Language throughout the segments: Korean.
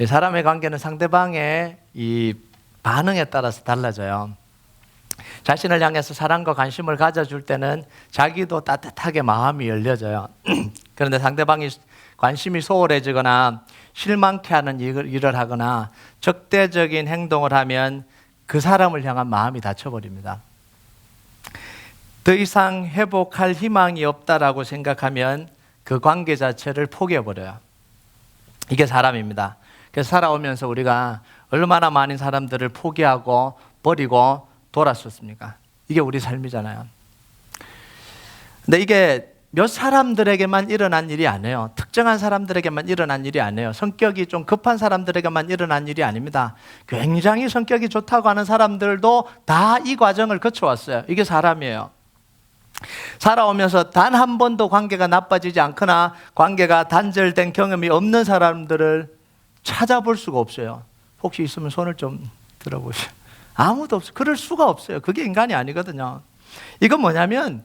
사람의 관계는 상대방의 이 반응에 따라서 달라져요. 자신을 향해서 사랑과 관심을 가져줄 때는 자기도 따뜻하게 마음이 열려져요. 그런데 상대방이 관심이 소홀해지거나 실망케 하는 일을 하거나 적대적인 행동을 하면 그 사람을 향한 마음이 닫혀버립니다. 더 이상 회복할 희망이 없다라고 생각하면 그 관계 자체를 포기해버려요. 이게 사람입니다. 그래서 살아오면서 우리가 얼마나 많은 사람들을 포기하고 버리고 돌았었습니까? 이게 우리 삶이잖아요. 근데 이게 몇 사람들에게만 일어난 일이 아니에요. 특정한 사람들에게만 일어난 일이 아니에요. 성격이 좀 급한 사람들에게만 일어난 일이 아닙니다. 굉장히 성격이 좋다고 하는 사람들도 다 이 과정을 거쳐왔어요. 이게 사람이에요. 살아오면서 단 한 번도 관계가 나빠지지 않거나 관계가 단절된 경험이 없는 사람들을 찾아볼 수가 없어요. 혹시 있으면 손을 좀 들어보세요. 아무도 없어요. 그럴 수가 없어요. 그게 인간이 아니거든요. 이건 뭐냐면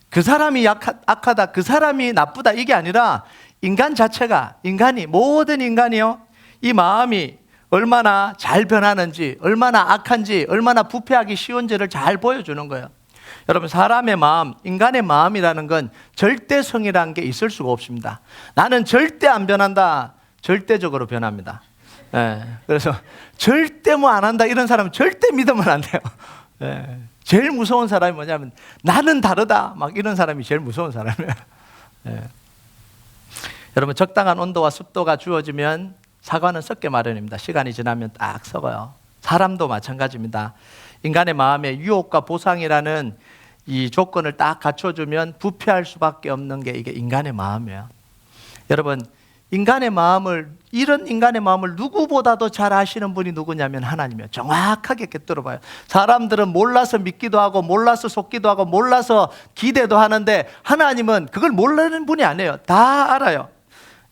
그 사람이 악하다, 그 사람이 나쁘다 이게 아니라 인간 자체가, 모든 인간이요, 이 마음이 얼마나 잘 변하는지, 얼마나 악한지, 얼마나 부패하기 쉬운지를 잘 보여주는 거예요. 여러분, 사람의 마음, 인간의 마음이라는 건 절대성이라는 게 있을 수가 없습니다. 나는 절대 안 변한다. 절대적으로 변합니다. 그래서 절대 뭐 안 한다 이런 사람은 절대 믿으면 안 돼요. 제일 무서운 사람이 뭐냐면 나는 다르다 막 이런 사람이 제일 무서운 사람이에요. 여러분, 적당한 온도와 습도가 주어지면 사과는 썩게 마련입니다. 시간이 지나면 딱 썩어요. 사람도 마찬가지입니다. 인간의 마음에 유혹과 보상이라는 이 조건을 딱 갖춰주면 부패할 수밖에 없는 게 이게 인간의 마음이에요. 여러분, 이런 인간의 마음을 누구보다도 잘 아시는 분이 누구냐면 하나님이에요. 정확하게 꿰뚫어봐요. 사람들은 몰라서 믿기도 하고 몰라서 속기도 하고 몰라서 기대도 하는데 하나님은 그걸 모르는 분이 아니에요. 다 알아요.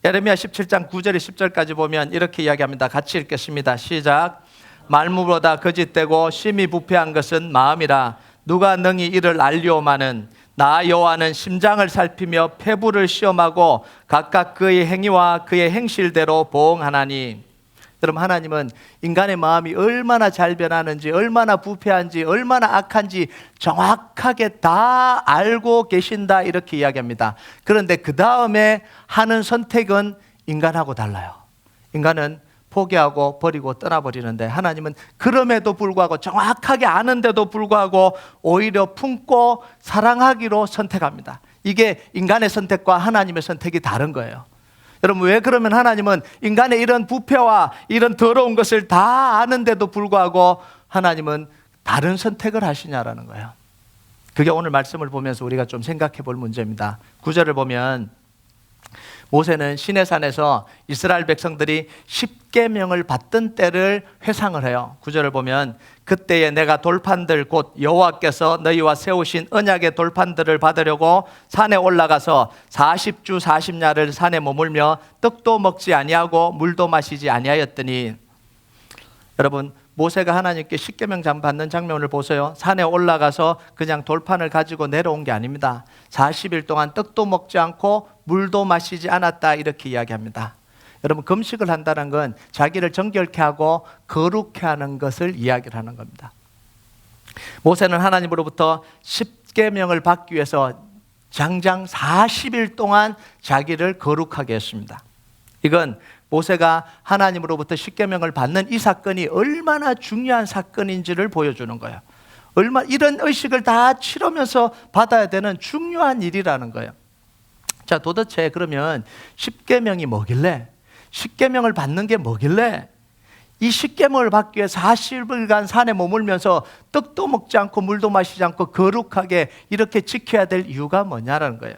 예레미야 17장 9절에 10절까지 보면 이렇게 이야기합니다. 같이 읽겠습니다. 시작. 말무보다 거짓되고 심히 부패한 것은 마음이라. 누가 능히 이를 알리오마는 나 여호와는 심장을 살피며 폐부를 시험하고 각각 그의 행위와 그의 행실대로 보응하나니. 여러분, 하나님은 인간의 마음이 얼마나 잘 변하는지, 얼마나 부패한지, 얼마나 악한지 정확하게 다 알고 계신다 이렇게 이야기합니다. 그런데 그 다음에 하는 선택은 인간하고 달라요. 인간은 포기하고 버리고 떠나버리는데 하나님은 그럼에도 불구하고 정확하게 아는데도 불구하고 오히려 품고 사랑하기로 선택합니다. 이게 인간의 선택과 하나님의 선택이 다른 거예요. 여러분, 왜 그러면 하나님은 인간의 이런 부패와 이런 더러운 것을 다 아는데도 불구하고 하나님은 다른 선택을 하시냐라는 거예요. 그게 오늘 말씀을 보면서 우리가 좀 생각해 볼 문제입니다. 9절을 보면 모세는 시내산에서 이스라엘 백성들이 십계명을 받던 때를 회상을 해요. 9절을 보면 그때에 내가 돌판들 곧 여호와께서 너희와 세우신 언약의 돌판들을 받으려고 산에 올라가서 40주 40야를 산에 머물며 떡도 먹지 아니하고 물도 마시지 아니하였더니. 여러분, 모세가 하나님께 십계명 받는 장면을 보세요. 산에 올라가서 그냥 돌판을 가지고 내려온 게 아닙니다. 40일 동안 떡도 먹지 않고 물도 마시지 않았다 이렇게 이야기합니다. 여러분, 금식을 한다는 건 자기를 정결케 하고 거룩케 하는 것을 이야기를 하는 겁니다. 모세는 하나님으로부터 십계명을 받기 위해서 장장 40일 동안 자기를 거룩하게 했습니다. 이건 모세가 하나님으로부터 십계명을 받는 이 사건이 얼마나 중요한 사건인지를 보여주는 거예요. 이런 의식을 다 치르면서 받아야 되는 중요한 일이라는 거예요. 자, 도대체 그러면 십계명이 뭐길래, 십계명을 받는 게 뭐길래 이 십계명을 받기 위해 40일간 산에 머물면서 떡도 먹지 않고 물도 마시지 않고 거룩하게 이렇게 지켜야 될 이유가 뭐냐라는 거예요.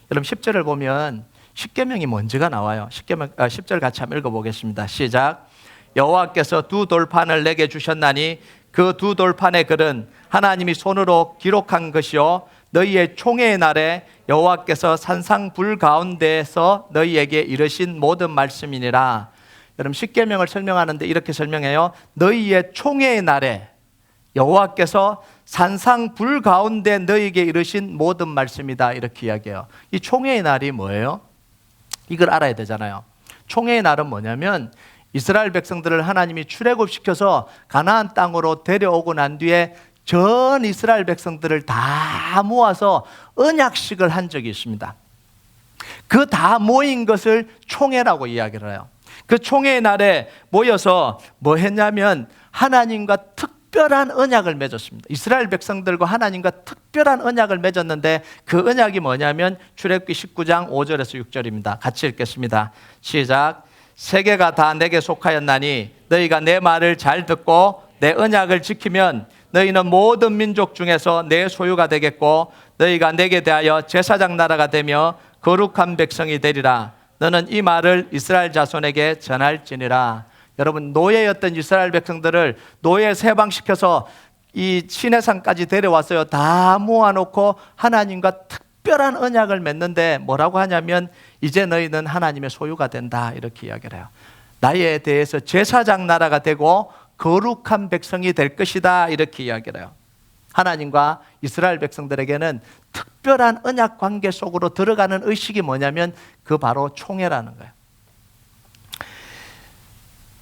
여러분, 10절을 보면 십계명이 뭔지가 나와요. 10절 같이 한번 읽어보겠습니다. 시작. 여호와께서 두 돌판을 내게 주셨나니 그 두 돌판의 글은 하나님이 손으로 기록한 것이요 너희의 총회의 날에 여호와께서 산상불 가운데에서 너희에게 이르신 모든 말씀이니라. 여러분, 십계명을 설명하는데 이렇게 설명해요. 너희의 총회의 날에 여호와께서 산상불 가운데 너희에게 이르신 모든 말씀이다 이렇게 이야기해요. 이 총회의 날이 뭐예요? 이걸 알아야 되잖아요. 총회의 날은 뭐냐면 이스라엘 백성들을 하나님이 출애굽시켜서 가나안 땅으로 데려오고 난 뒤에 전 이스라엘 백성들을 다 모아서 언약식을 한 적이 있습니다. 그 다 모인 것을 총회라고 이야기를 해요. 그 총회의 날에 모여서 뭐 했냐면 하나님과 특별한 언약을 맺었습니다. 이스라엘 백성들과 하나님과 특별한 언약을 맺었는데 그 언약이 뭐냐면 출애굽기 19장 5절에서 6절입니다. 같이 읽겠습니다. 시작. 세계가 다 내게 속하였나니 너희가 내 말을 잘 듣고 내 언약을 지키면 너희는 모든 민족 중에서 내 소유가 되겠고 너희가 내게 대하여 제사장 나라가 되며 거룩한 백성이 되리라. 너는 이 말을 이스라엘 자손에게 전할지니라. 여러분, 노예였던 이스라엘 백성들을 노예 세방시켜서 이 시내산까지 데려왔어요. 다 모아놓고 하나님과 특별한 언약을 맺는데 뭐라고 하냐면 이제 너희는 하나님의 소유가 된다, 이렇게 이야기를 해요. 나에 대해서 제사장 나라가 되고 거룩한 백성이 될 것이다, 이렇게 이야기를 해요. 하나님과 이스라엘 백성들에게는 특별한 언약 관계 속으로 들어가는 의식이 뭐냐면 그 바로 총회라는 거예요.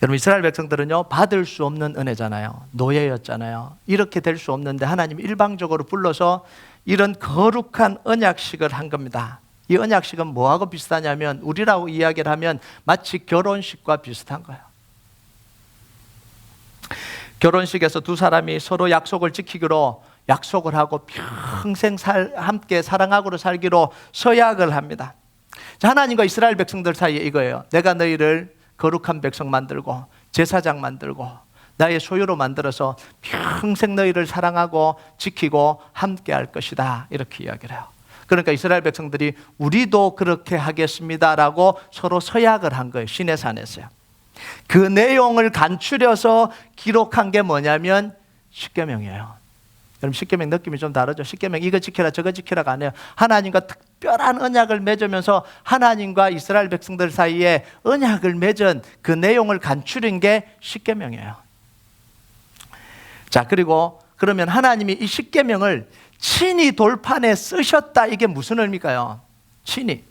여러분, 이스라엘 백성들은요, 받을 수 없는 은혜잖아요. 노예였잖아요. 이렇게 될 수 없는데 하나님이 일방적으로 불러서 이런 거룩한 언약식을 한 겁니다. 이 언약식은 뭐하고 비슷하냐면 우리라고 이야기를 하면 마치 결혼식과 비슷한 거예요. 결혼식에서 두 사람이 서로 약속을 지키기로 약속을 하고 평생 함께 사랑하고 살기로 서약을 합니다. 하나님과 이스라엘 백성들 사이에 이거예요. 내가 너희를 거룩한 백성 만들고 제사장 만들고 나의 소유로 만들어서 평생 너희를 사랑하고 지키고 함께 할 것이다, 이렇게 이야기를 해요. 그러니까 이스라엘 백성들이 우리도 그렇게 하겠습니다라고 서로 서약을 한 거예요. 시내산에서요. 그 내용을 간추려서 기록한 게 뭐냐면 십계명이에요. 여러분, 십계명 느낌이 좀 다르죠? 십계명 이거 지켜라 저거 지켜라가 아니에요. 하나님과 특별한 언약을 맺으면서 하나님과 이스라엘 백성들 사이에 언약을 맺은 그 내용을 간추린 게 십계명이에요. 자, 그리고 그러면 하나님이 이 십계명을 친히 돌판에 쓰셨다, 이게 무슨 의미일까요? 친히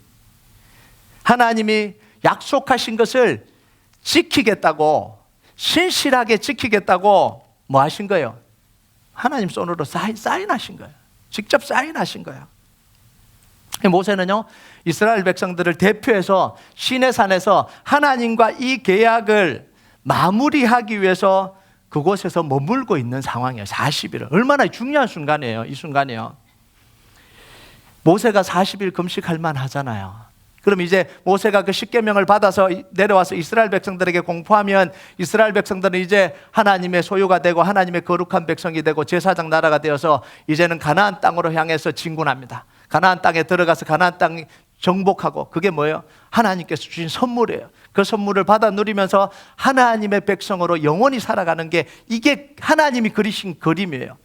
하나님이 약속하신 것을 지키겠다고, 신실하게 지키겠다고 뭐 하신 거예요? 하나님 손으로 사인하신 거예요. 직접 사인하신 거예요. 모세는요, 이스라엘 백성들을 대표해서 시내산에서 하나님과 이 계약을 마무리하기 위해서 그곳에서 머물고 있는 상황이에요. 40일을. 얼마나 중요한 순간이에요. 이 순간이요. 모세가 40일 금식할 만하잖아요. 그럼 이제 모세가 그 십계명을 받아서 내려와서 이스라엘 백성들에게 공포하면 이스라엘 백성들은 이제 하나님의 소유가 되고 하나님의 거룩한 백성이 되고 제사장 나라가 되어서 이제는 가나안 땅으로 향해서 진군합니다. 가나안 땅에 들어가서 가나안 땅 정복하고, 그게 뭐예요? 하나님께서 주신 선물이에요. 그 선물을 받아 누리면서 하나님의 백성으로 영원히 살아가는 게, 이게 하나님이 그리신 그림이에요.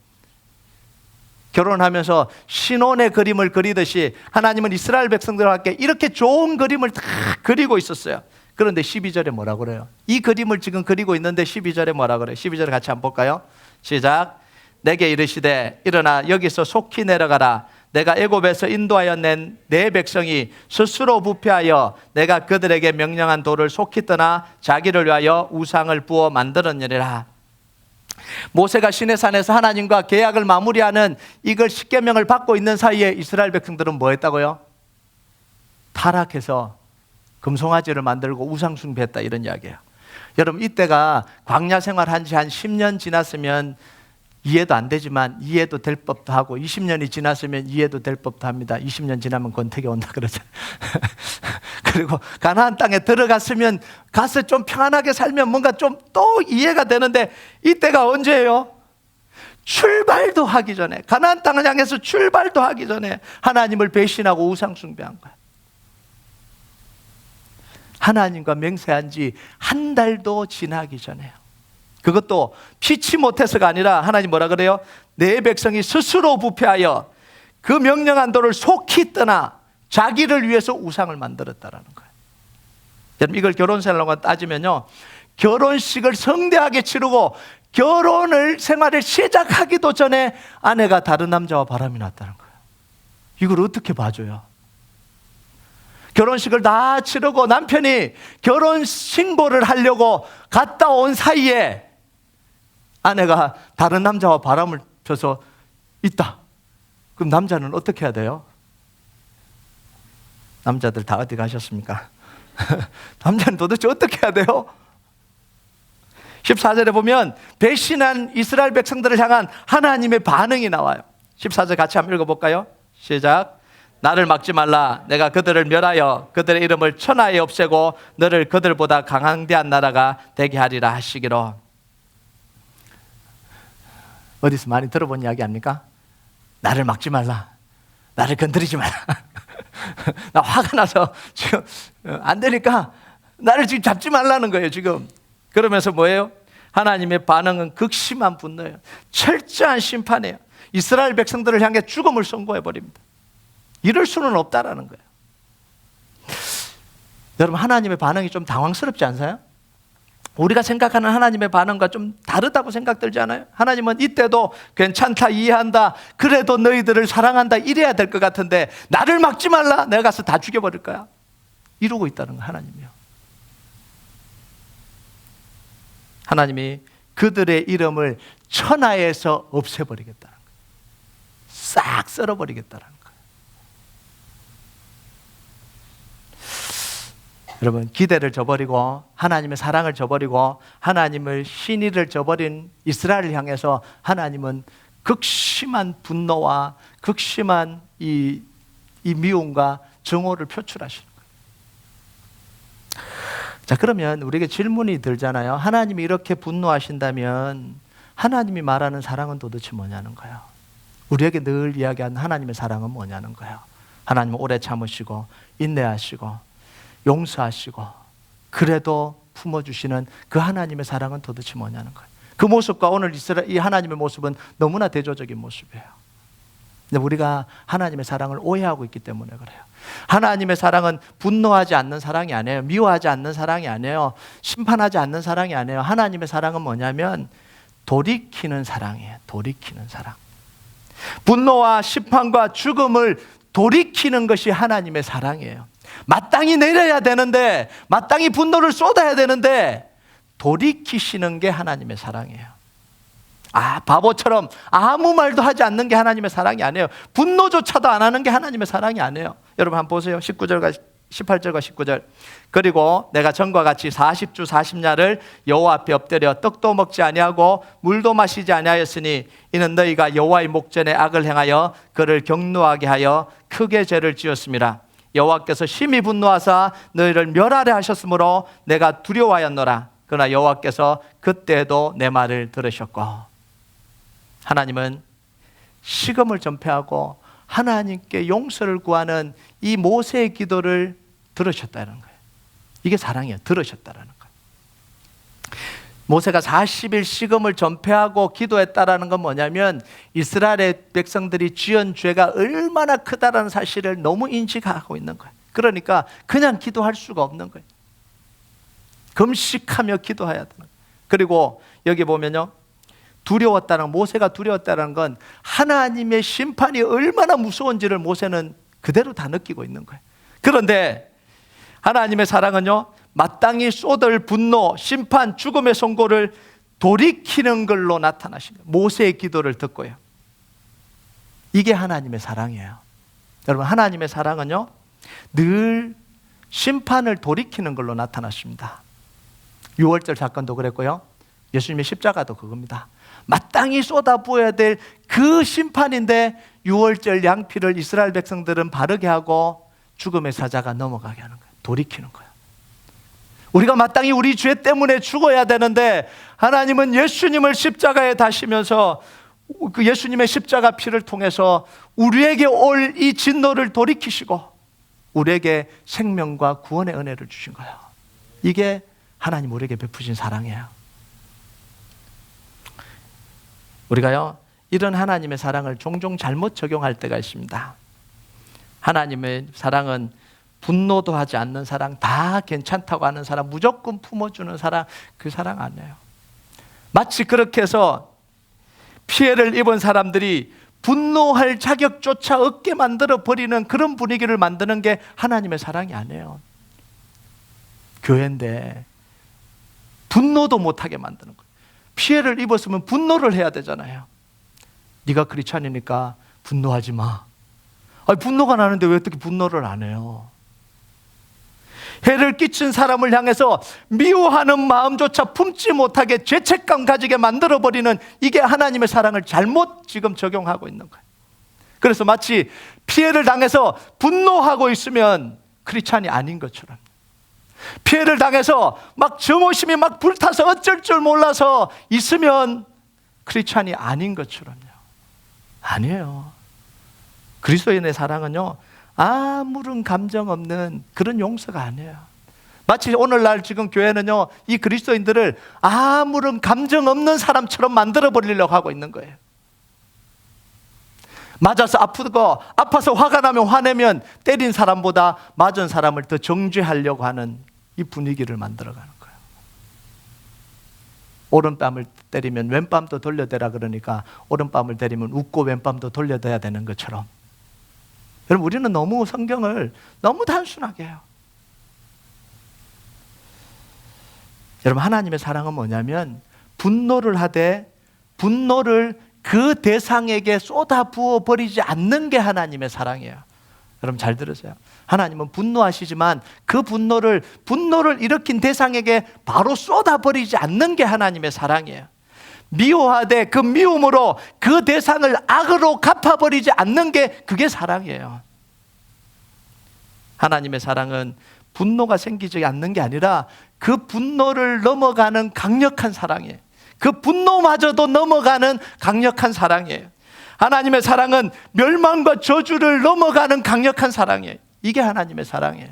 결혼하면서 신혼의 그림을 그리듯이 하나님은 이스라엘 백성들과 함께 이렇게 좋은 그림을 다 그리고 있었어요. 그런데 12절에 뭐라고 그래요? 이 그림을 지금 그리고 있는데 12절에 뭐라고 그래요? 12절 같이 한번 볼까요? 시작. 내게 이르시되 일어나 여기서 속히 내려가라. 내가 애굽에서 인도하여 낸 내 백성이 스스로 부패하여 내가 그들에게 명령한 돌을 속히 떠나 자기를 위하여 우상을 부어 만들었느니라. 모세가 시내산에서 하나님과 계약을 마무리하는 이걸 십계명을 받고 있는 사이에 이스라엘 백성들은 뭐 했다고요? 타락해서 금송아지를 만들고 우상 숭배했다, 이런 이야기예요. 여러분, 이때가 광야 생활한 지 한 10년 지났으면 이해도 안 되지만 이해도 될 법도 하고, 20년이 지났으면 이해도 될 법도 합니다. 20년 지나면 권태기 온다 그러죠. 그리고 가나안 땅에 들어갔으면 가서 좀 평안하게 살면 뭔가 좀 또 이해가 되는데, 이때가 언제예요? 출발도 하기 전에, 가나안 땅을 향해서 출발도 하기 전에 하나님을 배신하고 우상 숭배한 거야. 하나님과 맹세한 지 한 달도 지나기 전에요. 그것도 피치 못해서가 아니라 하나님 뭐라 그래요? 내 백성이 스스로 부패하여 그 명령한 도를 속히 떠나 자기를 위해서 우상을 만들었다라는 거예요. 여러분, 이걸 결혼생활로 따지면요, 결혼식을 성대하게 치르고 결혼을 생활을 시작하기도 전에 아내가 다른 남자와 바람이 났다는 거예요. 이걸 어떻게 봐줘요? 결혼식을 다 치르고 남편이 결혼 신고를 하려고 갔다 온 사이에 아내가 다른 남자와 바람을 펴서 있다. 그럼 남자는 어떻게 해야 돼요? 남자들 다 어디 가셨습니까? 남자는 도대체 어떻게 해야 돼요? 14절에 보면 배신한 이스라엘 백성들을 향한 하나님의 반응이 나와요. 14절 같이 한번 읽어볼까요? 시작. 나를 막지 말라. 내가 그들을 멸하여 그들의 이름을 천하에 없애고 너를 그들보다 강대한 나라가 되게 하리라 하시기로. 어디서 많이 들어본 이야기 아닙니까? 나를 막지 말라. 나를 건드리지 말라. 나 화가 나서 지금 안 되니까 나를 지금 잡지 말라는 거예요, 지금. 그러면서 뭐예요? 하나님의 반응은 극심한 분노예요. 철저한 심판이에요. 이스라엘 백성들을 향해 죽음을 선고해 버립니다. 이럴 수는 없다라는 거예요. 여러분, 하나님의 반응이 좀 당황스럽지 않으세요? 우리가 생각하는 하나님의 반응과 좀 다르다고 생각들지 않아요? 하나님은 이때도 괜찮다, 이해한다, 그래도 너희들을 사랑한다 이래야 될 것 같은데 나를 막지 말라, 내가 가서 다 죽여버릴 거야, 이러고 있다는 거예요. 하나님이요. 하나님이 그들의 이름을 천하에서 없애버리겠다는 거예요. 싹 썰어버리겠다는 거예요. 여러분, 기대를 저버리고 하나님의 사랑을 저버리고 하나님을 신의를 저버린 이스라엘을 향해서 하나님은 극심한 분노와 극심한 이 미움과 정오를 표출하시는 거예요. 자, 그러면 우리에게 질문이 들잖아요. 하나님이 이렇게 분노하신다면 하나님이 말하는 사랑은 도대체 뭐냐는 거예요. 우리에게 늘 이야기하는 하나님의 사랑은 뭐냐는 거예요. 하나님은 오래 참으시고 인내하시고 용서하시고 그래도 품어주시는 그 하나님의 사랑은 도대체 뭐냐는 거예요. 그 모습과 오늘 이 하나님의 모습은 너무나 대조적인 모습이에요. 근데 우리가 하나님의 사랑을 오해하고 있기 때문에 그래요. 하나님의 사랑은 분노하지 않는 사랑이 아니에요. 미워하지 않는 사랑이 아니에요. 심판하지 않는 사랑이 아니에요. 하나님의 사랑은 뭐냐면 돌이키는 사랑이에요. 돌이키는 사랑. 분노와 심판과 죽음을 돌이키는 것이 하나님의 사랑이에요. 마땅히 내려야 되는데, 마땅히 분노를 쏟아야 되는데 돌이키시는 게 하나님의 사랑이에요. 바보처럼 아무 말도 하지 않는 게 하나님의 사랑이 아니에요. 분노조차도 안 하는 게 하나님의 사랑이 아니에요. 여러분 한번 보세요. 18절과 19절. 그리고 내가 전과 같이 40주 40야를 여호와 앞에 엎드려 떡도 먹지 아니하고 물도 마시지 아니하였으니 이는 너희가 여호와의 목전에 악을 행하여 그를 경노하게 하여 크게 죄를 지었습니다. 여호와께서 심히 분노하사 너희를 멸하려 하셨으므로 내가 두려워하였노라. 그러나 여호와께서 그때도 내 말을 들으셨고. 하나님은 식음을 전폐하고 하나님께 용서를 구하는 이 모세의 기도를 들으셨다는 거예요. 이게 사랑이에요. 들으셨다는 거예요. 모세가 40일 식음을 전폐하고 기도했다는 건 뭐냐면 이스라엘의 백성들이 지은 죄가 얼마나 크다라는 사실을 너무 인식하고 있는 거예요. 그러니까 그냥 기도할 수가 없는 거예요. 금식하며 기도해야 되는 거예요. 그리고 여기 보면요, 모세가 두려웠다는 건 하나님의 심판이 얼마나 무서운지를 모세는 그대로 다 느끼고 있는 거예요. 그런데 하나님의 사랑은요, 마땅히 쏟을 분노, 심판, 죽음의 선고를 돌이키는 걸로 나타나신 거예요. 모세의 기도를 듣고요. 이게 하나님의 사랑이에요. 여러분, 하나님의 사랑은요, 늘 심판을 돌이키는 걸로 나타났습니다. 유월절 사건도 그랬고요, 예수님의 십자가도 그겁니다. 마땅히 쏟아부어야 될 그 심판인데 유월절 양피를 이스라엘 백성들은 바르게 하고 죽음의 사자가 넘어가게 하는 거예요. 돌이키는 거예요. 우리가 마땅히 우리 죄 때문에 죽어야 되는데 하나님은 예수님을 십자가에 다시면서 그 예수님의 십자가 피를 통해서 우리에게 올 이 진노를 돌이키시고 우리에게 생명과 구원의 은혜를 주신 거예요. 이게 하나님 우리에게 베푸신 사랑이에요. 우리가요, 이런 하나님의 사랑을 종종 잘못 적용할 때가 있습니다. 하나님의 사랑은 분노도 하지 않는 사랑, 다 괜찮다고 하는 사랑, 무조건 품어주는 사랑, 그 사랑 아니에요. 마치 그렇게 해서 피해를 입은 사람들이 분노할 자격조차 없게 만들어 버리는 그런 분위기를 만드는 게 하나님의 사랑이 아니에요. 교회인데 분노도 못하게 만드는 거예요. 피해를 입었으면 분노를 해야 되잖아요. 네가 크리스찬이니까 분노하지 마. 아니, 분노가 나는데 왜 어떻게 분노를 안 해요? 해를 끼친 사람을 향해서 미워하는 마음조차 품지 못하게 죄책감 가지게 만들어버리는, 이게 하나님의 사랑을 잘못 지금 적용하고 있는 거예요. 그래서 마치 피해를 당해서 분노하고 있으면 크리스찬이 아닌 것처럼, 피해를 당해서 막 정오심이 막 불타서 어쩔 줄 몰라서 있으면 크리스찬이 아닌 것처럼요. 아니에요. 그리스도인의 사랑은요, 아무런 감정 없는 그런 용서가 아니에요. 마치 오늘날 지금 교회는요, 이 그리스도인들을 아무런 감정 없는 사람처럼 만들어 버리려고 하고 있는 거예요. 맞아서 아프고, 아파서 화가 나면 화내면 때린 사람보다 맞은 사람을 더 정죄하려고 하는 이 분위기를 만들어가는 거예요. 오른뺨을 때리면 왼뺨도 돌려대라 그러니까 오른뺨을 때리면 웃고 왼뺨도 돌려대야 되는 것처럼, 여러분, 우리는 너무 성경을 너무 단순하게 해요. 여러분, 하나님의 사랑은 뭐냐면 분노를 하되 분노를 그 대상에게 쏟아 부어 버리지 않는 게 하나님의 사랑이에요. 여러분 잘 들으세요. 하나님은 분노하시지만 그 분노를 일으킨 대상에게 바로 쏟아 버리지 않는 게 하나님의 사랑이에요. 미워하되 그 미움으로 그 대상을 악으로 갚아버리지 않는 게 그게 사랑이에요. 하나님의 사랑은 분노가 생기지 않는 게 아니라 그 분노를 넘어가는 강력한 사랑이에요. 그 분노마저도 넘어가는 강력한 사랑이에요. 하나님의 사랑은 멸망과 저주를 넘어가는 강력한 사랑이에요. 이게 하나님의 사랑이에요.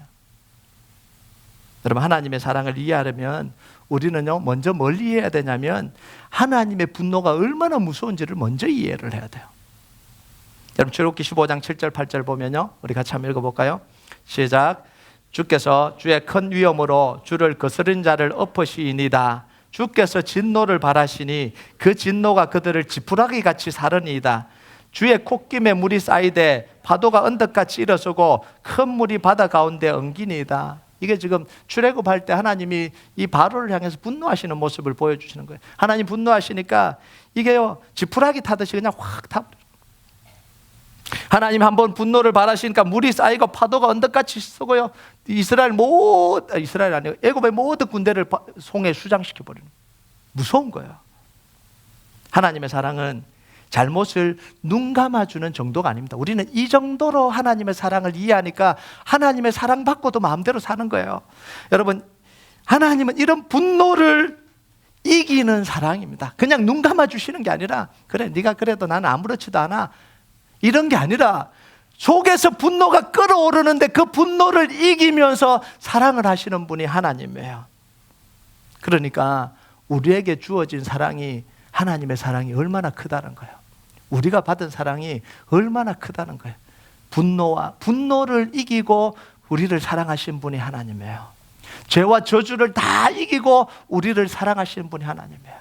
여러분, 하나님의 사랑을 이해하려면 우리는요, 먼저 뭘 이해해야 되냐면 하나님의 분노가 얼마나 무서운지를 먼저 이해를 해야 돼요. 여러분, 출애굽기 15장 7절 8절 보면요, 우리 같이 한번 읽어볼까요? 시작. 주께서 주의 큰 위엄으로 주를 거스른 자를 엎으시이니다. 주께서 진노를 발하시니 그 진노가 그들을 지푸라기 같이 사르니이다. 주의 콧김에 물이 쌓이되 파도가 언덕같이 일어서고 큰 물이 바다 가운데 엉기니이다. 이게 지금 출애굽할 때 하나님이 이 바로를 향해서 분노하시는 모습을 보여주시는 거예요. 하나님 분노하시니까 이게요, 지푸라기 타듯이 그냥 확 타. 하나님 한번 분노를 발하시니까 물이 쌓이고 파도가 언덕같이 쏘고요, 이스라엘 아니고 애굽의 모든 군대를 송에 수장시켜 버리는, 무서운 거예요. 하나님의 사랑은 잘못을 눈 감아주는 정도가 아닙니다. 우리는 이 정도로 하나님의 사랑을 이해하니까 하나님의 사랑 받고도 마음대로 사는 거예요. 여러분, 하나님은 이런 분노를 이기는 사랑입니다. 그냥 눈 감아주시는 게 아니라 그래, 네가 그래도 나는 아무렇지도 않아, 이런 게 아니라 속에서 분노가 끓어오르는데 그 분노를 이기면서 사랑을 하시는 분이 하나님이에요. 그러니까 우리에게 주어진 사랑이, 하나님의 사랑이 얼마나 크다는 거예요. 우리가 받은 사랑이 얼마나 크다는 거예요. 분노를 이기고 우리를 사랑하신 분이 하나님이에요. 죄와 저주를 다 이기고 우리를 사랑하시는 분이 하나님이에요.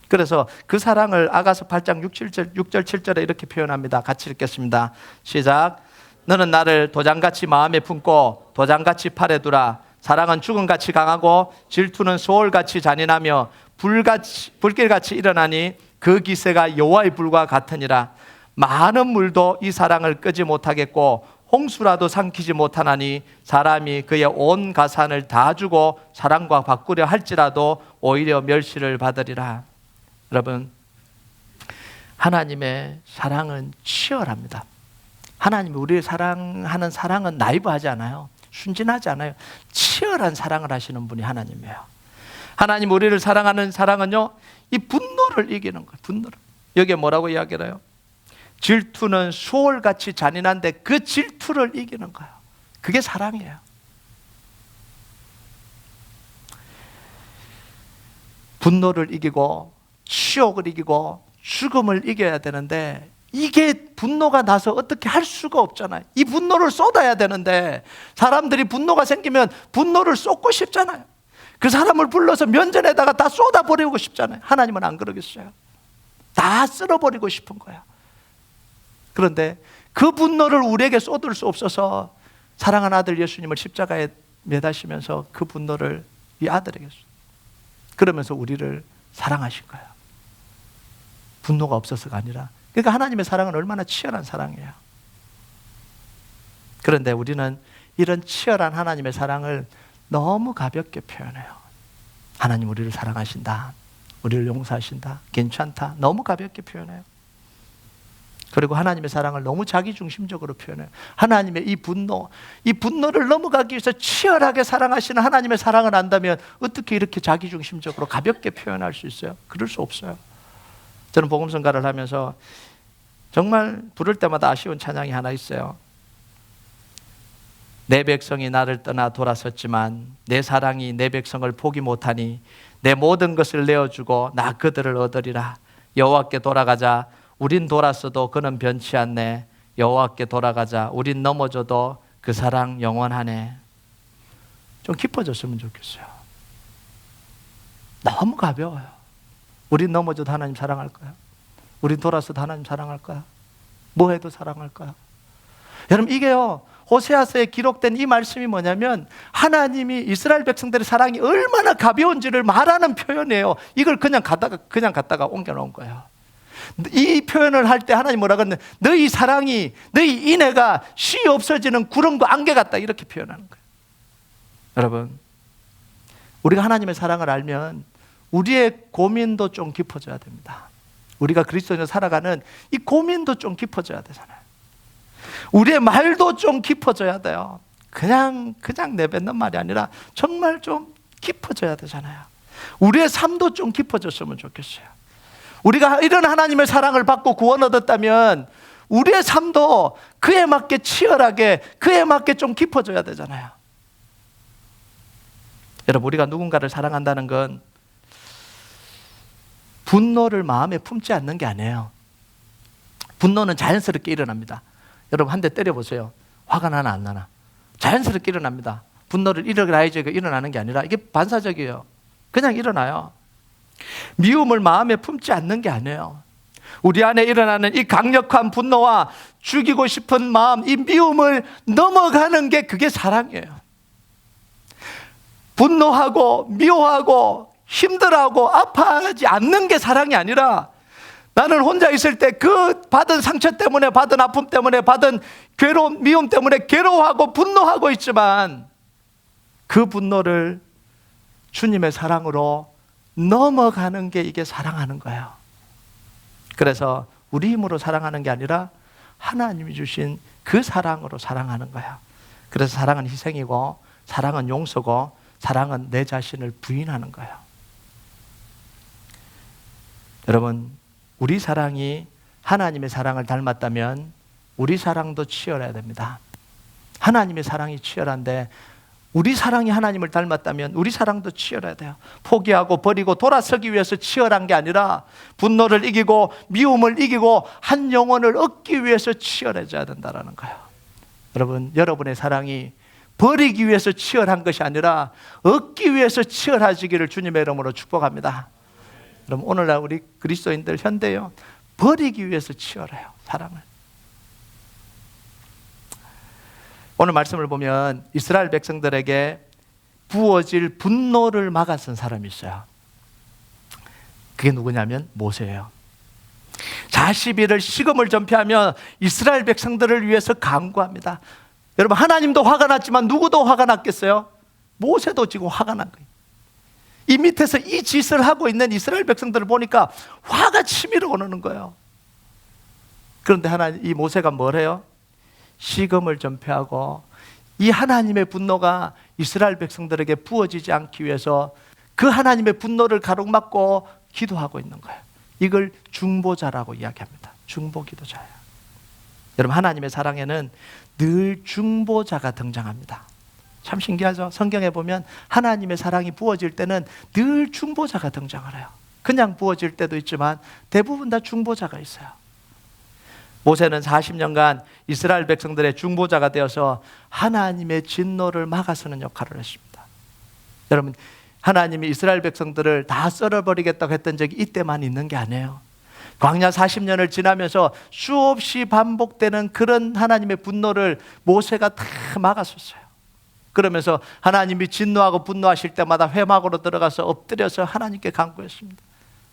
그래서 그 사랑을 아가서 8장 6절 7절에 이렇게 표현합니다. 같이 읽겠습니다. 시작. 너는 나를 도장같이 마음에 품고 도장같이 팔에 두라. 사랑은 죽음같이 강하고 질투는 소울같이 잔인하며 불길같이 일어나니 그 기세가 여호와의 불과 같으니라. 많은 물도 이 사랑을 끄지 못하겠고 홍수라도 삼키지 못하나니 사람이 그의 온 가산을 다 주고 사랑과 바꾸려 할지라도 오히려 멸시를 받으리라. 여러분, 하나님의 사랑은 치열합니다. 하나님이 우리를 사랑하는 사랑은 나이브하지 않아요. 순진하지 않아요. 치열한 사랑을 하시는 분이 하나님이에요. 하나님 우리를 사랑하는 사랑은요, 이 분노를 이기는 거예요. 분노를. 여기에 뭐라고 이야기를 해요? 질투는 소울같이 잔인한데 그 질투를 이기는 거예요. 그게 사랑이에요. 분노를 이기고 치욕을 이기고 죽음을 이겨야 되는데 이게 분노가 나서 어떻게 할 수가 없잖아요. 이 분노를 쏟아야 되는데 사람들이 분노가 생기면 분노를 쏟고 싶잖아요. 그 사람을 불러서 면전에다가 다 쏟아버리고 싶잖아요. 하나님은 안 그러겠어요. 다 쓸어버리고 싶은 거예요. 그런데 그 분노를 우리에게 쏟을 수 없어서 사랑하는 아들 예수님을 십자가에 매다시면서 그 분노를 이 아들에게 그러면서 우리를 사랑하신 거예요. 분노가 없어서가 아니라. 그러니까 하나님의 사랑은 얼마나 치열한 사랑이에요. 그런데 우리는 이런 치열한 하나님의 사랑을 너무 가볍게 표현해요. 하나님 우리를 사랑하신다, 우리를 용서하신다, 괜찮다, 너무 가볍게 표현해요. 그리고 하나님의 사랑을 너무 자기중심적으로 표현해요. 하나님의 이 분노를 넘어가기 위해서 치열하게 사랑하시는 하나님의 사랑을 안다면 어떻게 이렇게 자기중심적으로 가볍게 표현할 수 있어요? 그럴 수 없어요. 저는 복음성가를 하면서 정말 부를 때마다 아쉬운 찬양이 하나 있어요. 내 백성이 나를 떠나 돌아섰지만 내 사랑이 내 백성을 포기 못하니 내 모든 것을 내어주고 나 그들을 얻으리라. 여호와께 돌아가자. 우린 돌았어도 그는 변치 않네. 여호와께 돌아가자. 우린 넘어져도 그 사랑 영원하네. 좀 깊어졌으면 좋겠어요. 너무 가벼워요. 우린 넘어져도 하나님 사랑할 거야. 우린 돌았어도 하나님 사랑할 거야. 뭐 해도 사랑할 거야. 여러분 이게요, 호세아서에 기록된 이 말씀이 뭐냐면 하나님이 이스라엘 백성들의 사랑이 얼마나 가벼운지를 말하는 표현이에요. 이걸 그냥 갖다가 옮겨 놓은 거예요. 이 표현을 할 때 하나님 뭐라 그러는데 너희 사랑이, 너희 인애가 쉬 없어지는 구름과 안개 같다, 이렇게 표현하는 거예요. 여러분, 우리가 하나님의 사랑을 알면 우리의 고민도 좀 깊어져야 됩니다. 우리가 그리스도인으로 살아가는 이 고민도 좀 깊어져야 되잖아요. 우리의 말도 좀 깊어져야 돼요. 그냥 내뱉는 말이 아니라 정말 좀 깊어져야 되잖아요. 우리의 삶도 좀 깊어졌으면 좋겠어요. 우리가 이런 하나님의 사랑을 받고 구원 얻었다면 우리의 삶도 그에 맞게 치열하게, 그에 맞게 좀 깊어져야 되잖아요. 여러분, 우리가 누군가를 사랑한다는 건 분노를 마음에 품지 않는 게 아니에요. 분노는 자연스럽게 일어납니다. 여러분 한 대 때려보세요. 화가 나나 안 나나? 자연스럽게 일어납니다. 분노를 일어나야지 일어나는 게 아니라 이게 반사적이에요. 그냥 일어나요. 미움을 마음에 품지 않는 게 아니에요. 우리 안에 일어나는 이 강력한 분노와 죽이고 싶은 마음, 이 미움을 넘어가는 게 그게 사랑이에요. 분노하고 미워하고 힘들어하고 아파하지 않는 게 사랑이 아니라 나는 혼자 있을 때 그 받은 상처 때문에, 받은 아픔 때문에, 받은 괴로움, 미움 때문에 괴로워하고 분노하고 있지만 그 분노를 주님의 사랑으로 넘어가는 게 이게 사랑하는 거예요. 그래서 우리 힘으로 사랑하는 게 아니라 하나님이 주신 그 사랑으로 사랑하는 거예요. 그래서 사랑은 희생이고, 사랑은 용서고, 사랑은 내 자신을 부인하는 거예요. 여러분, 우리 사랑이 하나님의 사랑을 닮았다면 우리 사랑도 치열해야 됩니다. 하나님의 사랑이 치열한데 우리 사랑이 하나님을 닮았다면 우리 사랑도 치열해야 돼요. 포기하고 버리고 돌아서기 위해서 치열한 게 아니라 분노를 이기고 미움을 이기고 한 영혼을 얻기 위해서 치열해져야 된다는 거예요. 여러분, 여러분의 사랑이 버리기 위해서 치열한 것이 아니라 얻기 위해서 치열해지기를 주님의 이름으로 축복합니다. 여러분, 오늘날 우리 그리스도인들 현대요, 버리기 위해서 치열해요, 사랑을. 오늘 말씀을 보면 이스라엘 백성들에게 부어질 분노를 막아선 사람이 있어요. 그게 누구냐면 모세예요. 자시비를 식음을 전폐하며 이스라엘 백성들을 위해서 간구합니다. 여러분, 하나님도 화가 났지만 누구도 화가 났겠어요? 모세도 지금 화가 난 거예요. 이 밑에서 이 짓을 하고 있는 이스라엘 백성들을 보니까 화가 치밀어 오르는 거예요. 그런데 이 모세가 뭘 해요? 식음을 전폐하고 이 하나님의 분노가 이스라엘 백성들에게 부어지지 않기 위해서 그 하나님의 분노를 가로막고 기도하고 있는 거예요. 이걸 중보자라고 이야기합니다. 중보기도자예요. 여러분, 하나님의 사랑에는 늘 중보자가 등장합니다. 참 신기하죠? 성경에 보면 하나님의 사랑이 부어질 때는 늘 중보자가 등장을 해요. 그냥 부어질 때도 있지만 대부분 다 중보자가 있어요. 모세는 40년간 이스라엘 백성들의 중보자가 되어서 하나님의 진노를 막아서는 역할을 했습니다. 여러분, 하나님이 이스라엘 백성들을 다 썰어버리겠다고 했던 적이 이때만 있는 게 아니에요. 광야 40년을 지나면서 수없이 반복되는 그런 하나님의 분노를 모세가 다 막았었어요. 그러면서 하나님이 진노하고 분노하실 때마다 회막으로 들어가서 엎드려서 하나님께 간구했습니다.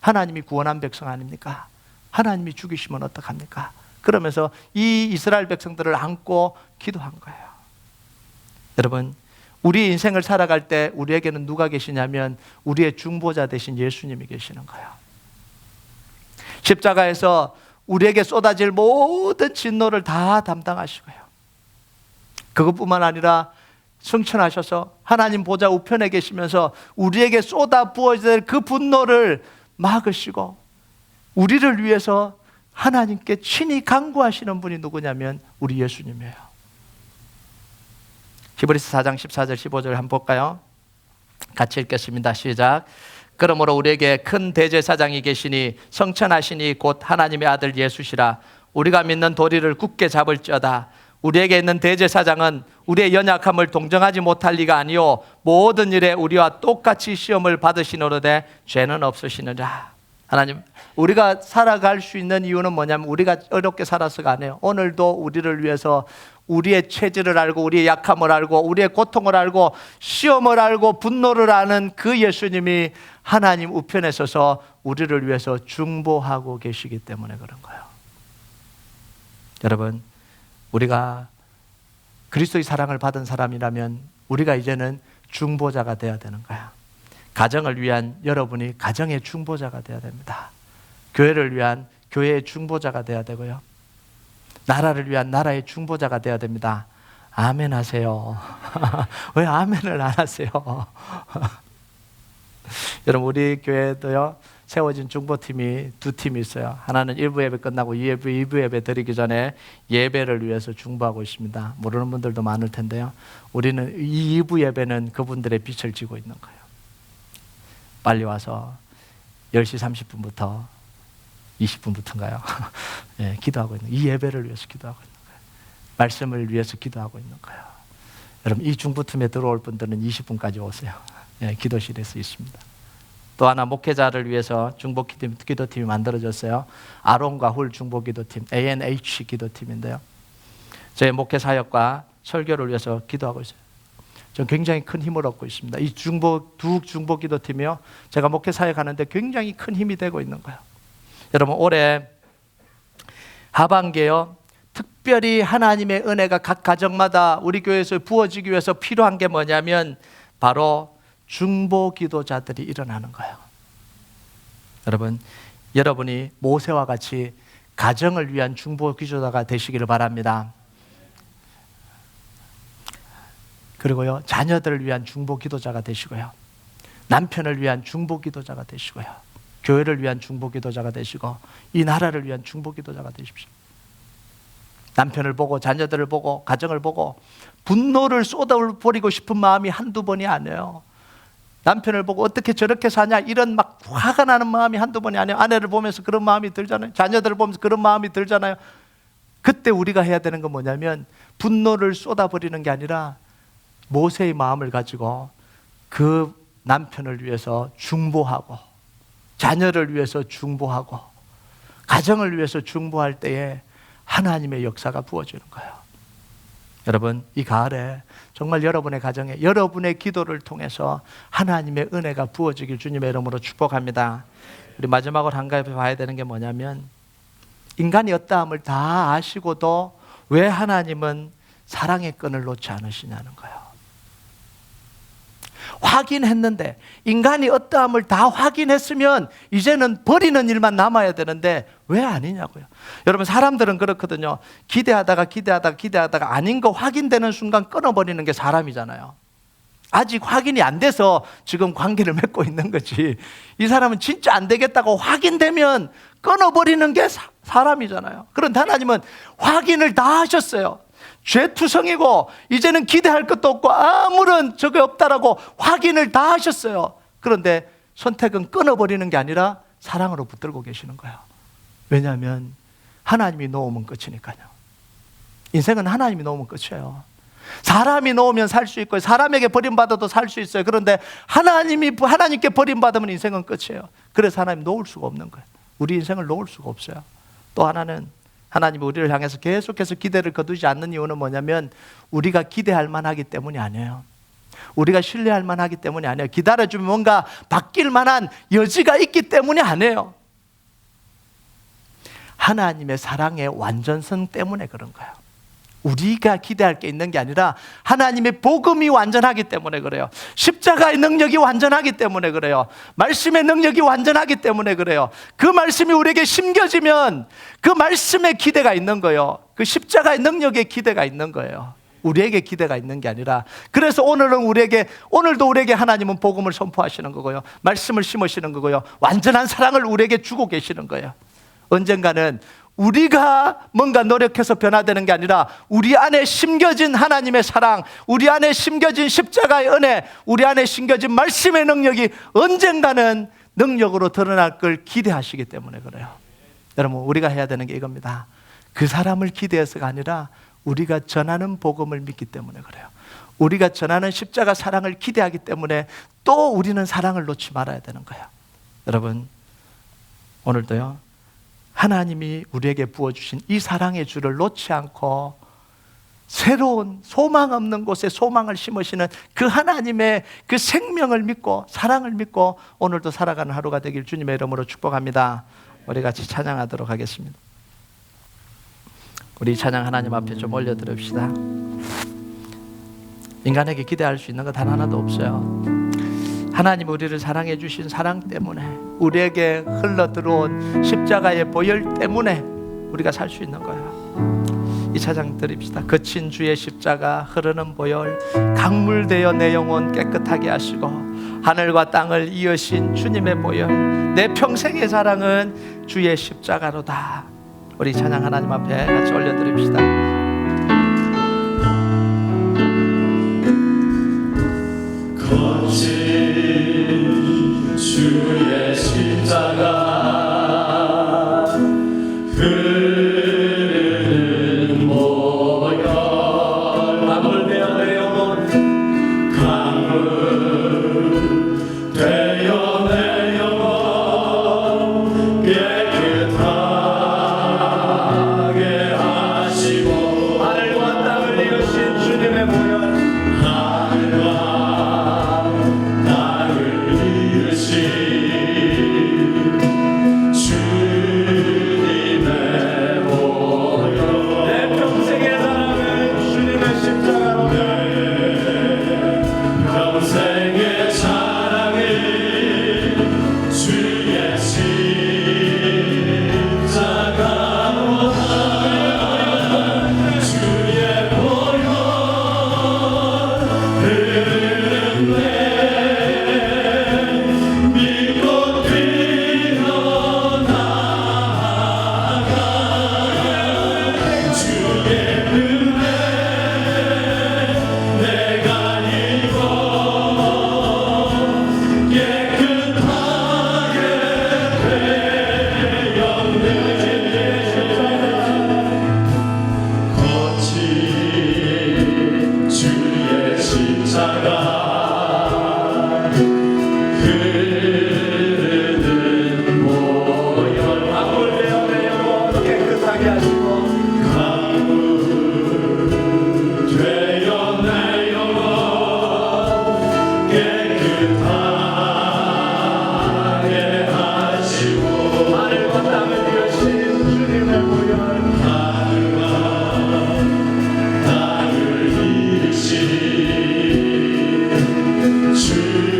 하나님이 구원한 백성 아닙니까? 하나님이 죽이시면 어떡합니까? 그러면서 이 이스라엘 백성들을 안고 기도한 거예요. 여러분, 우리 인생을 살아갈 때 우리에게는 누가 계시냐면 우리의 중보자 되신 예수님이 계시는 거예요. 십자가에서 우리에게 쏟아질 모든 진노를 다 담당하시고요. 그것뿐만 아니라 승천하셔서 하나님 보좌 우편에 계시면서 우리에게 쏟아 부어질 그 분노를 막으시고 우리를 위해서 하나님께 친히 간구하시는 분이 누구냐면 우리 예수님이에요. 히브리서 4장 14절 15절 한번 볼까요? 같이 읽겠습니다. 시작. 그러므로 우리에게 큰 대제사장이 계시니 성천하시니 곧 하나님의 아들 예수시라. 우리가 믿는 도리를 굳게 잡을지어다. 우리에게 있는 대제사장은 우리의 연약함을 동정하지 못할 리가 아니요 모든 일에 우리와 똑같이 시험을 받으시노로되 죄는 없으시느라. 하나님, 우리가 살아갈 수 있는 이유는 뭐냐면 우리가 어렵게 살아서가 아니에요. 오늘도 우리를 위해서 우리의 체질을 알고 우리의 약함을 알고 우리의 고통을 알고 시험을 알고 분노를 아는 그 예수님이 하나님 우편에 서서 우리를 위해서 중보하고 계시기 때문에 그런 거예요. 여러분, 우리가 그리스도의 사랑을 받은 사람이라면 우리가 이제는 중보자가 되어야 되는 거야. 가정을 위한 여러분이 가정의 중보자가 되어야 됩니다. 교회를 위한 교회의 중보자가 되어야 되고요. 나라를 위한 나라의 중보자가 되어야 됩니다. 아멘 하세요. 왜 아멘을 안 하세요? 여러분, 우리 교회도요 세워진 중보팀이 두 팀이 있어요. 하나는 1부 예배 끝나고 2부 예배 드리기 전에 예배를 위해서 중보하고 있습니다. 모르는 분들도 많을 텐데요, 우리는 2부 예배는 그분들의 빛을 지고 있는 거예요. 빨리 와서 10시 30분부터 20분부터인가요? 예, 기도하고 있는, 이 예배를 위해서 기도하고 있는 거예요. 말씀을 위해서 기도하고 있는 거예요. 여러분, 이 중보팀에 들어올 분들은 20분까지 오세요. 예, 기도실에서 있습니다. 또 하나 목회자를 위해서 중보기도팀이 만들어졌어요. 아론과 훌 중보기도팀, ANH 기도팀인데요. 저희 목회 사역과 설교를 위해서 기도하고 있어요. 전 굉장히 큰 힘을 얻고 있습니다. 이 두 중보기도팀이요, 제가 목회 사역하는데 굉장히 큰 힘이 되고 있는 거예요. 여러분, 올해 하반기에요, 특별히 하나님의 은혜가 각 가정마다 우리 교회에서 부어지기 위해서 필요한 게 뭐냐면 바로 중보기도자들이 일어나는 거예요. 여러분, 여러분이 모세와 같이 가정을 위한 중보기도자가 되시기를 바랍니다. 그리고요, 자녀들을 위한 중보기도자가 되시고요, 남편을 위한 중보기도자가 되시고요, 교회를 위한 중보기도자가 되시고 이 나라를 위한 중보기도자가 되십시오. 남편을 보고 자녀들을 보고 가정을 보고 분노를 쏟아버리고 싶은 마음이 한두 번이 아니에요. 남편을 보고 어떻게 저렇게 사냐 이런 막 화가 나는 마음이 한두 번이 아니에요. 아내를 보면서 그런 마음이 들잖아요. 자녀들을 보면서 그런 마음이 들잖아요. 그때 우리가 해야 되는 건 뭐냐면 분노를 쏟아버리는 게 아니라 모세의 마음을 가지고 그 남편을 위해서 중보하고 자녀를 위해서 중보하고 가정을 위해서 중보할 때에 하나님의 역사가 부어지는 거예요. 여러분, 이 가을에 정말 여러분의 가정에 여러분의 기도를 통해서 하나님의 은혜가 부어지길 주님의 이름으로 축복합니다. 우리 마지막으로 한 가지 봐야 되는 게 뭐냐면 인간이 어떠함을 다 아시고도 왜 하나님은 사랑의 끈을 놓지 않으시냐는 거예요. 확인했는데, 인간이 어떠함을 다 확인했으면 이제는 버리는 일만 남아야 되는데 왜 아니냐고요. 여러분, 사람들은 그렇거든요. 기대하다가 아닌 거 확인되는 순간 끊어버리는 게 사람이잖아요. 아직 확인이 안 돼서 지금 관계를 맺고 있는 거지, 이 사람은 진짜 안 되겠다고 확인되면 끊어버리는 게 사람이잖아요. 그런데 하나님은 확인을 다 하셨어요. 죄투성이고 이제는 기대할 것도 없고 아무런 적이 없다라고 확인을 다 하셨어요. 그런데 선택은 끊어버리는 게 아니라 사랑으로 붙들고 계시는 거예요. 왜냐하면 하나님이 놓으면 끝이니까요. 인생은 하나님이 놓으면 끝이에요. 사람이 놓으면 살 수 있고 사람에게 버림받아도 살 수 있어요. 그런데 하나님께 버림받으면 인생은 끝이에요. 그래서 하나님 놓을 수가 없는 거예요. 우리 인생을 놓을 수가 없어요. 또 하나는 하나님이 우리를 향해서 계속해서 기대를 거두지 않는 이유는 뭐냐면 우리가 기대할 만하기 때문이 아니에요. 우리가 신뢰할 만하기 때문이 아니에요. 기다려주면 뭔가 바뀔 만한 여지가 있기 때문이 아니에요. 하나님의 사랑의 완전성 때문에 그런 거예요. 우리가 기대할 게 있는 게 아니라 하나님의 복음이 완전하기 때문에 그래요. 십자가의 능력이 완전하기 때문에 그래요. 말씀의 능력이 완전하기 때문에 그래요. 그 말씀이 우리에게 심겨지면 그 말씀에 기대가 있는 거예요. 그 십자가의 능력에 기대가 있는 거예요. 우리에게 기대가 있는 게 아니라. 그래서 오늘도 우리에게 하나님은 복음을 선포하시는 거고요, 말씀을 심으시는 거고요, 완전한 사랑을 우리에게 주고 계시는 거예요. 언젠가는 우리가 뭔가 노력해서 변화되는 게 아니라 우리 안에 심겨진 하나님의 사랑, 우리 안에 심겨진 십자가의 은혜, 우리 안에 심겨진 말씀의 능력이 언젠가는 능력으로 드러날 걸 기대하시기 때문에 그래요. 여러분, 우리가 해야 되는 게 이겁니다. 그 사람을 기대해서가 아니라 우리가 전하는 복음을 믿기 때문에 그래요. 우리가 전하는 십자가 사랑을 기대하기 때문에 또 우리는 사랑을 놓지 말아야 되는 거예요. 여러분, 오늘도요, 하나님이 우리에게 부어주신 이 사랑의 줄을 놓지 않고 새로운 소망 없는 곳에 소망을 심으시는 그 하나님의 그 생명을 믿고 사랑을 믿고 오늘도 살아가는 하루가 되길 주님의 이름으로 축복합니다. 우리 같이 찬양하도록 하겠습니다. 우리 찬양 하나님 앞에 좀 올려드립시다. 인간에게 기대할 수 있는 것 단 하나도 없어요. 하나님 우리를 사랑해 주신 사랑 때문에, 우리에게 흘러들어온 십자가의 보혈 때문에 우리가 살 수 있는 거예요. 이 찬양 드립시다. 거친 주의 십자가 흐르는 보혈, 강물되어 내 영혼 깨끗하게 하시고 하늘과 땅을 이으신 주님의 보혈, 내 평생의 사랑은 주의 십자가로다. 우리 찬양 하나님 앞에 같이 올려드립시다. 거친 주의 십자가 흐르는 보혈, 강물되어 내 영혼, 강물되어 내 영혼 깨끗하게 하시고 하늘과 땅을 이으신 주님의 보혈, 주